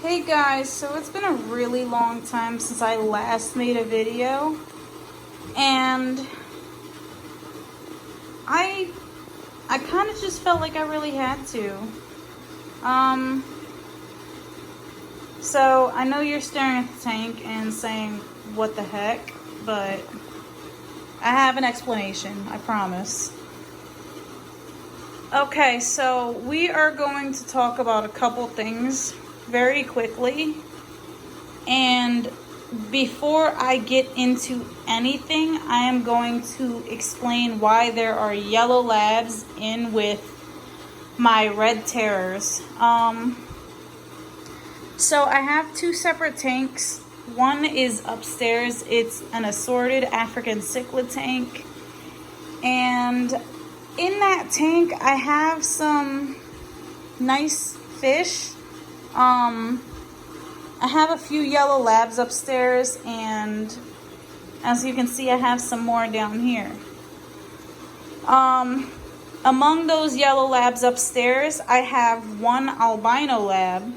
Hey guys, so it's been a really long time since I last made a video, and I kind of just felt like I really had to. So I know you're staring at the tank and saying, what the heck, but I have an explanation, I promise. Okay, so we are going to talk about a couple things very quickly, and before I get into anything, I am going to explain why there are yellow labs in with my red terrors. So I have two separate tanks. One is upstairs. It's an assorted African cichlid tank, and in that tank I have some nice fish. I have a few yellow labs upstairs, and as you can see, I have some more down here. Among those yellow labs upstairs, I have one albino lab,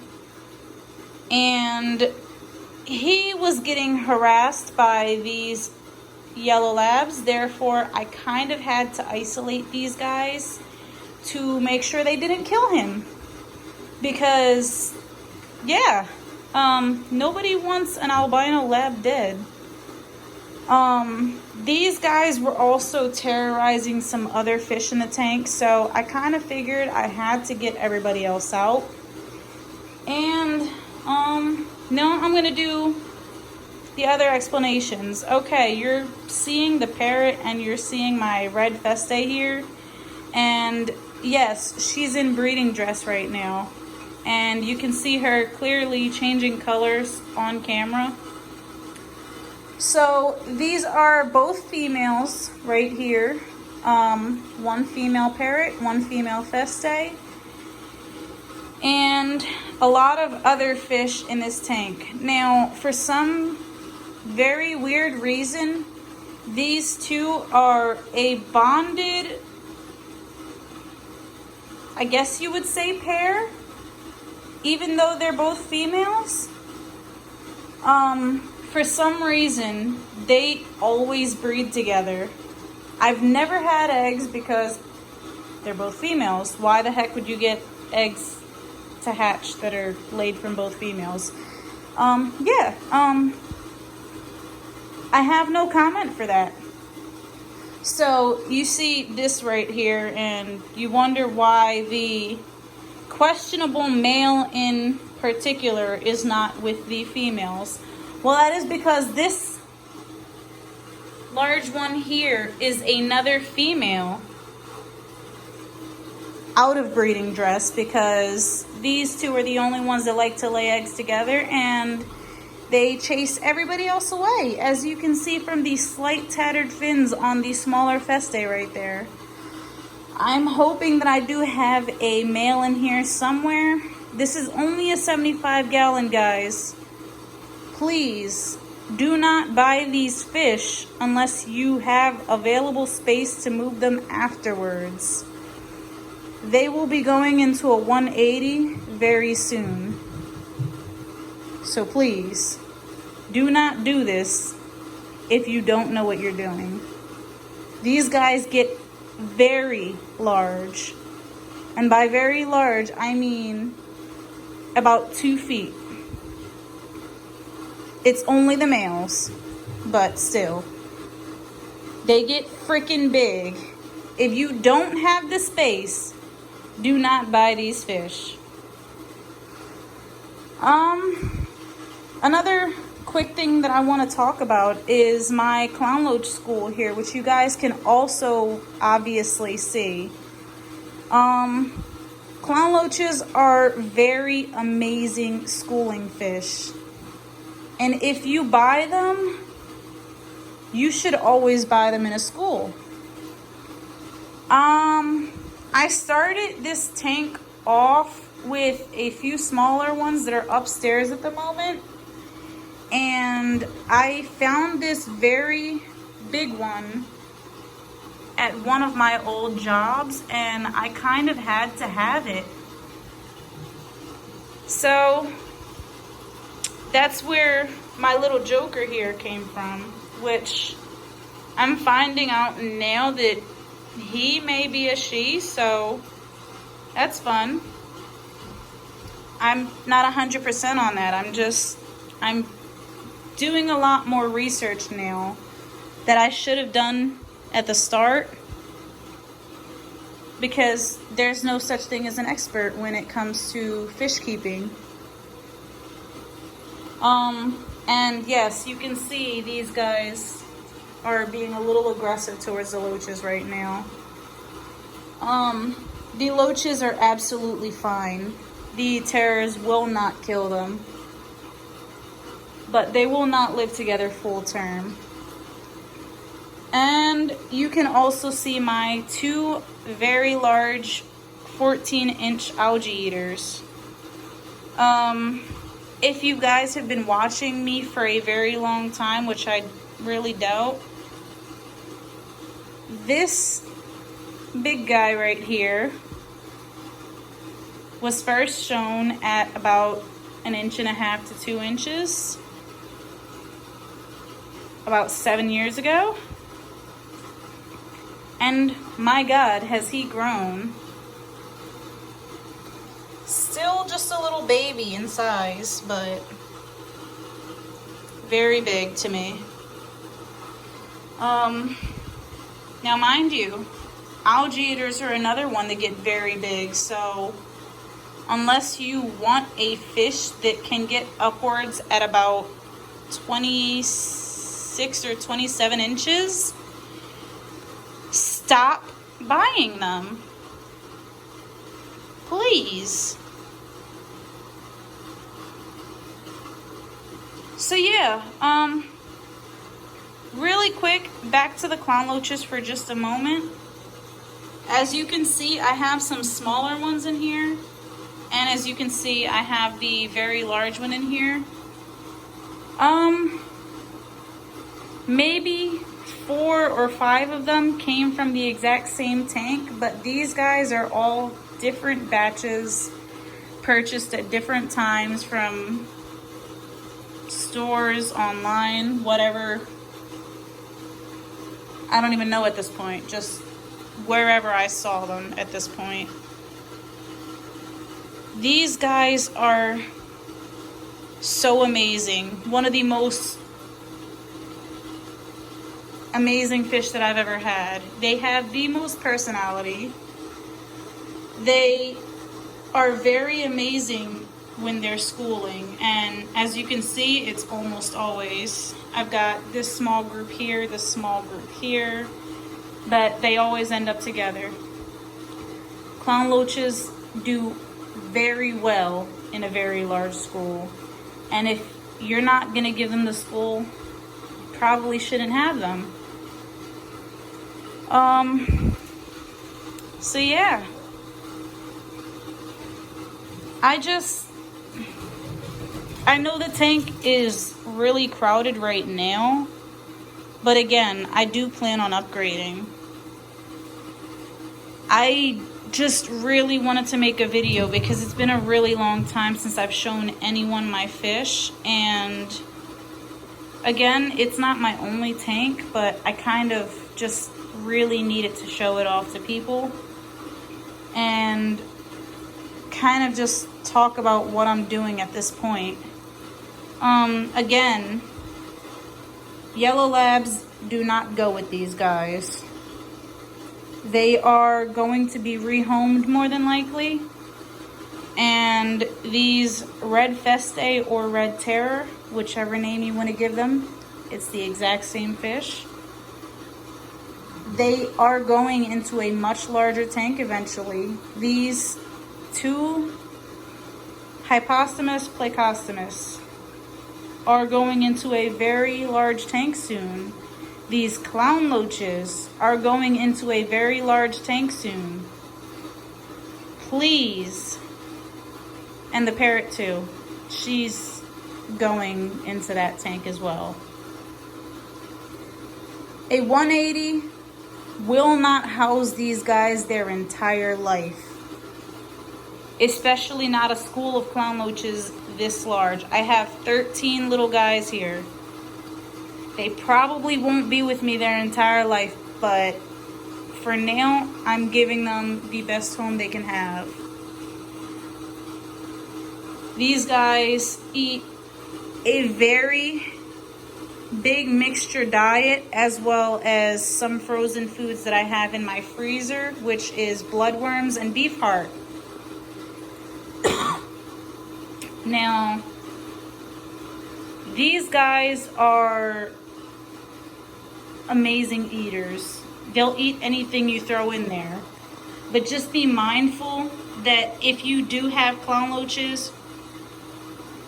and he was getting harassed by these yellow labs. Therefore, I kind of had to isolate these guys to make sure they didn't kill him, because yeah, nobody wants an albino lab dead. These guys were also terrorizing some other fish in the tank, so I kind of figured I had to get everybody else out. And now I'm gonna do the other explanations. Okay, you're seeing the parrot and you're seeing my Red Festae here, and yes, she's in breeding dress right now, and you can see her clearly changing colors on camera. So these are both females right here. One female parrot, one female Festae, and a lot of other fish in this tank. Now, for some very weird reason, these two are a bonded, I guess you would say, pair, even though they're both females. For some reason, they always breed together. I've never had eggs because they're both females. Why the heck would you get eggs to hatch that are laid from both females? I have no comment for that. So you see this right here, and you wonder why the questionable male in particular is not with the females. Well, that is because this large one here is another female out of breeding dress, because these two are the only ones that like to lay eggs together, and they chase everybody else away, as you can see from the slight tattered fins on the smaller Festae right there. I'm hoping that I do have a male in here somewhere. This is only a 75-gallon, guys. Please do not buy these fish unless you have available space to move them afterwards. They will be going into a 180 very soon. So please, do not do this if you don't know what you're doing. These guys get very large. And by very large, I mean about 2 feet. It's only the males, but still, they get freaking big. If you don't have the space, do not buy these fish. Another quick thing that I want to talk about is my Clown Loach school here, which you guys can also obviously see. Clown Loaches are very amazing schooling fish. And if you buy them, you should always buy them in a school. I started this tank off with a few smaller ones that are upstairs at the moment. And I found this very big one at one of my old jobs, and I kind of had to have it. So that's where my little joker here came from, which I'm finding out now that he may be a she, so that's fun. I'm not 100% on that. I'm doing a lot more research now that I should have done at the start, because there's no such thing as an expert when it comes to fish keeping. And yes, you can see these guys are being a little aggressive towards the loaches right now. The loaches are absolutely fine. The terrors will not kill them, but they will not live together full term. And you can also see my two very large 14-inch algae eaters. If you guys have been watching me for a very long time, which I really doubt, this big guy right here was first shown at about 1.5 to 2 inches about 7 years ago. And my God, has he grown. Still just a little baby in size, but very big to me. Now mind you, algae eaters are another one that get very big, so unless you want a fish that can get upwards at about 26 or 27 inches, stop buying them. Please. So yeah, really quick, back to the clown loaches for just a moment. As you can see, I have some smaller ones in here. And as you can see, I have the very large one in here. Maybe 4 or 5 of them came from the exact same tank, but these guys are all different batches purchased at different times from stores, online, whatever. I don't even know at this point, just wherever I saw them at this point. These guys are so amazing. One of the most amazing fish that I've ever had. They have the most personality. They are very amazing when they're schooling, and as you can see, it's almost always. I've got this small group here, this small group here, but they always end up together. Clown loaches do very well in a very large school, and if you're not going to give them the school, you probably shouldn't have them. So yeah, I know the tank is really crowded right now, but again, I do plan on upgrading. I just really wanted to make a video because it's been a really long time since I've shown anyone my fish, and again, it's not my only tank, but I kind of just really needed to show it off to people and kind of just talk about what I'm doing at this point. Again, yellow labs do not go with these guys. They are going to be rehomed more than likely, and these Red Festae or Red Terror, whichever name you want to give them, it's the exact same fish. They are going into a much larger tank eventually. These two Hypostomus Plecostomus are going into a very large tank soon. These clown loaches are going into a very large tank soon. Please. And the parrot too. She's going into that tank as well. A 180 will not house these guys their entire life. especially not a school of clown loaches this large. I have 13 little guys here. They probably won't be with me their entire life, but for now, I'm giving them the best home they can have. These guys eat a very big mixture diet, as well as some frozen foods that I have in my freezer, which is bloodworms and beef heart. Now, these guys are amazing eaters. They'll eat anything you throw in there. But just be mindful that if you do have clown loaches,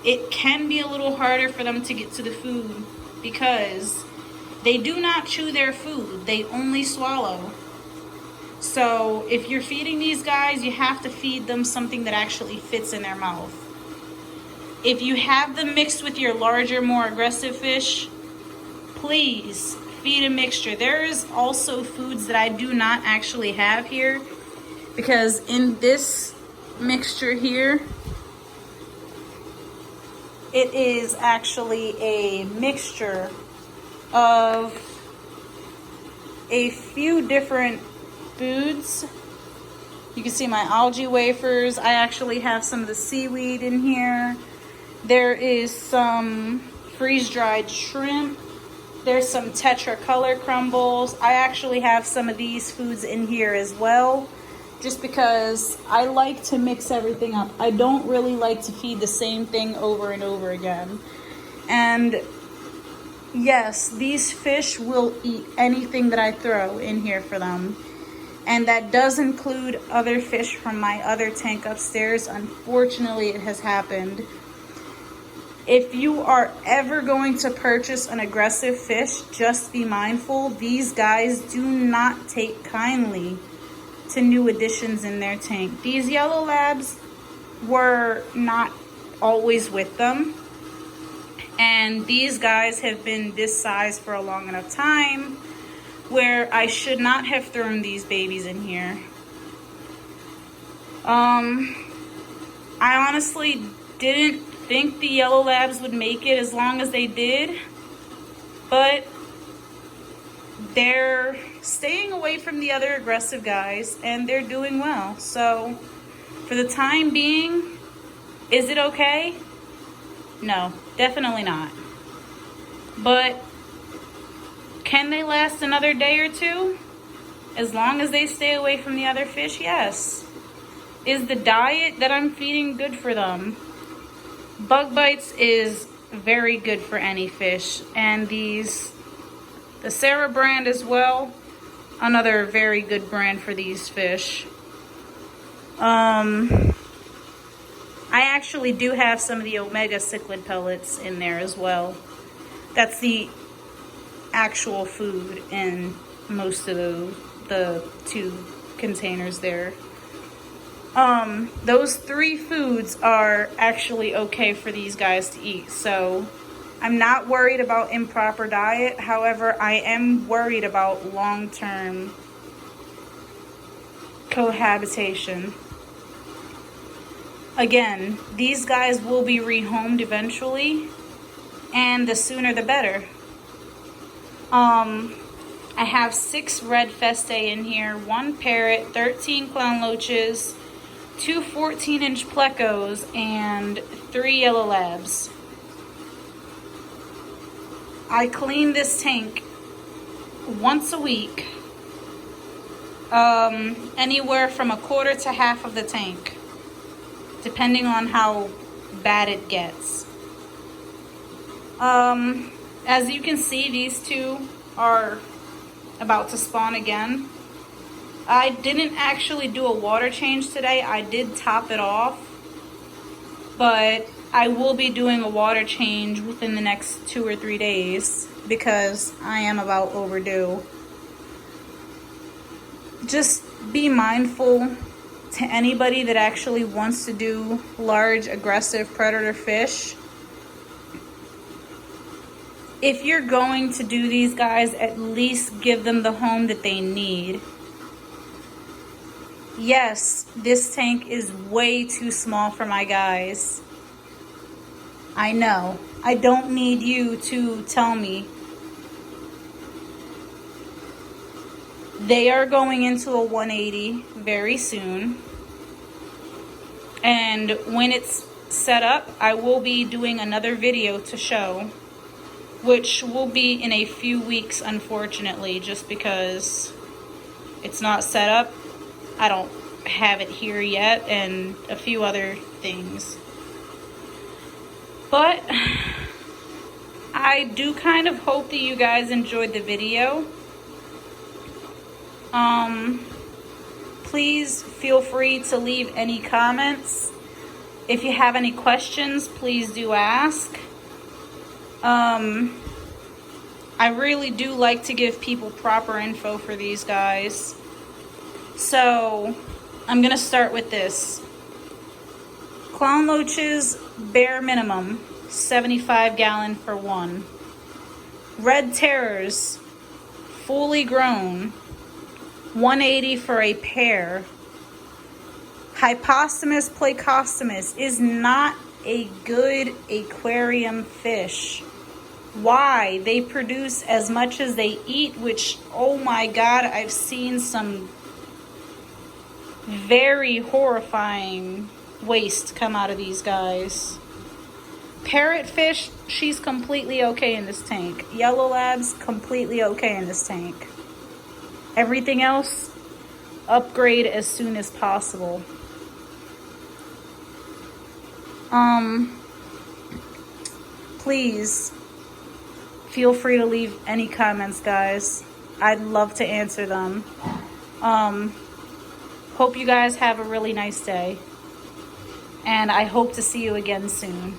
it can be a little harder for them to get to the food because they do not chew their food. They only swallow. So if you're feeding these guys, you have to feed them something that actually fits in their mouth. If you have them mixed with your larger, more aggressive fish, please feed a mixture. There is also foods that I do not actually have here, because in this mixture here, it is actually a mixture of a few different foods. You can see my algae wafers. I actually have some of the seaweed in here. There is some freeze-dried shrimp. There's some Tetra Color crumbles. I actually have some of these foods in here as well, just because I like to mix everything up. I don't really like to feed the same thing over and over again. And yes, these fish will eat anything that I throw in here for them. And that does include other fish from my other tank upstairs. Unfortunately, it has happened. If you are ever going to purchase an aggressive fish, just be mindful. These guys do not take kindly to new additions in their tank. These yellow labs were not always with them. And these guys have been this size for a long enough time where I should not have thrown these babies in here. I honestly didn't think the yellow labs would make it as long as they did, but they're staying away from the other aggressive guys and they're doing well. So for the time being, is it okay? No, definitely not. But can they last another day or two? As long as they stay away from the other fish, yes. Is the diet that I'm feeding good for them? Bug bites is very good for any fish, and the Sarah brand as well, another very good brand for these fish. I actually do have some of the Omega cichlid pellets in there as well. That's the actual food in most of the two containers there. Those three foods are actually okay for these guys to eat, so I'm not worried about improper diet. However, I am worried about long-term cohabitation. Again, these guys will be rehomed eventually, and the sooner the better. I have 6 Red Festae in here, 1 parrot, 13 clown loaches, 2 14-inch plecos, and 3 yellow labs. I clean this tank once a week, anywhere from a quarter to half of the tank, depending on how bad it gets. As you can see, these two are about to spawn again. I didn't actually do a water change today. I did top it off, but I will be doing a water change within the next 2 or 3 days because I am about overdue. Just be mindful to anybody that actually wants to do large, aggressive predator fish. If you're going to do these guys, at least give them the home that they need. Yes, this tank is way too small for my guys. I know. I don't need you to tell me. They are going into a 180 very soon. And when it's set up, I will be doing another video to show, which will be in a few weeks, unfortunately, just because it's not set up. I don't have it here yet, and a few other things. But I do kind of hope that you guys enjoyed the video. Please feel free to leave any comments. If you have any questions, please do ask. I really do like to give people proper info for these guys. So I'm gonna start with this. Clown Loaches, bare minimum, 75 gallon for one. Red Terrors, fully grown, 180 for a pair. Hypostomus Plecostomus is not a good aquarium fish. Why? They produce as much as they eat, which, oh my God, I've seen some very horrifying waste come out of these guys. Parrotfish, she's completely okay in this tank. Yellow labs, completely okay in this tank. Everything else, upgrade as soon as possible. Please feel free to leave any comments, guys. I'd love to answer them. Hope you guys have a really nice day. And I hope to see you again soon.